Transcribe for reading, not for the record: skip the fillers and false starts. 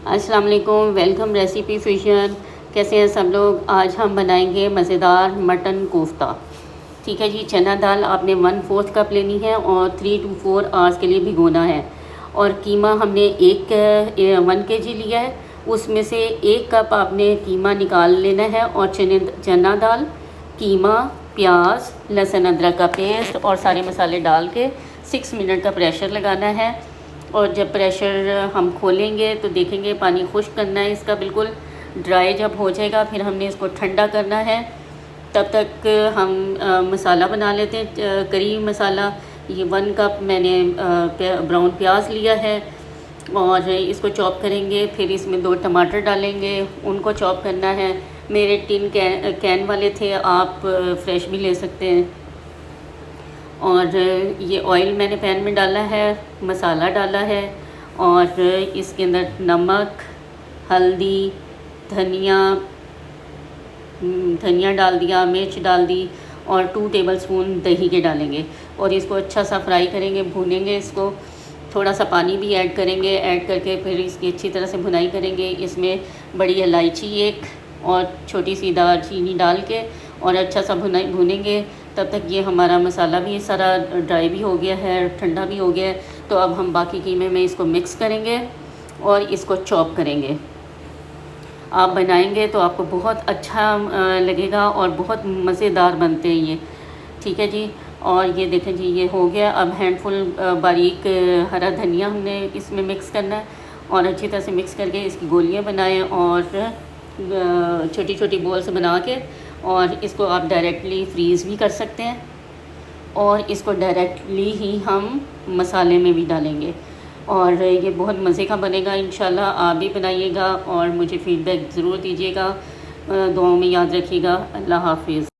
अस्सलाम वालेकुम, welcome recipe fusion. कैसे हैं सब लोग। आज हम बनाएंगे मज़ेदार मटन कोफ्ता। ठीक है जी। चना दाल आपने 1/4 कप लेनी है और 3 to 4 आवर्स के लिए भिगोना है। और कीमा हमने 1 kg लिया है, उसमें से 1 कप आपने कीमा निकाल लेना है। और चना दाल, कीमा, प्याज, लहसुन अदरक का पेस्ट और सारे मसाले डाल के 6 मिनट का प्रेशर लगाना है। और जब प्रेशर हम खोलेंगे तो देखेंगे पानी खुश्क करना है इसका, बिल्कुल ड्राई जब हो जाएगा फिर हमने इसको ठंडा करना है। तब तक हम मसाला बना लेते हैं। करी मसाला, ये 1 कप मैंने ब्राउन प्याज लिया है और इसको चॉप करेंगे। फिर इसमें 2 टमाटर डालेंगे, उनको चॉप करना है। मेरे टिन कैन वाले थे, आप फ्रेश भी ले सकते हैं। और ये ऑयल मैंने पैन में डाला है, मसाला डाला है और इसके अंदर नमक, हल्दी, धनिया डाल दिया, मिर्च डाल दी और 2 टेबलस्पून दही के डालेंगे। और इसको अच्छा सा फ्राई करेंगे, भूनेंगे इसको। थोड़ा सा पानी भी ऐड करेंगे, ऐड करके फिर इसकी अच्छी तरह से भुनाई करेंगे। इसमें बड़ी इलायची 1 और छोटी सी दालचीनी डाल के और अच्छा सा भुनेंगे। तब तक ये हमारा मसाला भी सारा ड्राई भी हो गया है, ठंडा भी हो गया है। तो अब हम बाकी कीमे में इसको मिक्स करेंगे और इसको चॉप करेंगे। आप बनाएंगे तो आपको बहुत अच्छा लगेगा और बहुत मज़ेदार बनते हैं ये। ठीक है जी। और ये देखें जी, ये हो गया। अब हैंडफुल बारीक हरा धनिया हमने इसमें मिक्स करना है और अच्छी तरह से मिक्स करके इसकी गोलियां बनाएं और छोटी छोटी बॉल्स बना के, और इसको आप डायरेक्टली फ्रीज़ भी कर सकते हैं और इसको डायरेक्टली ही हम मसाले में भी डालेंगे। और ये बहुत मज़े का बनेगा इंशाल्लाह। आप भी बनाइएगा और मुझे फ़ीडबैक ज़रूर दीजिएगा। दुआओं में याद रखिएगा। अल्लाह हाफ़िज़।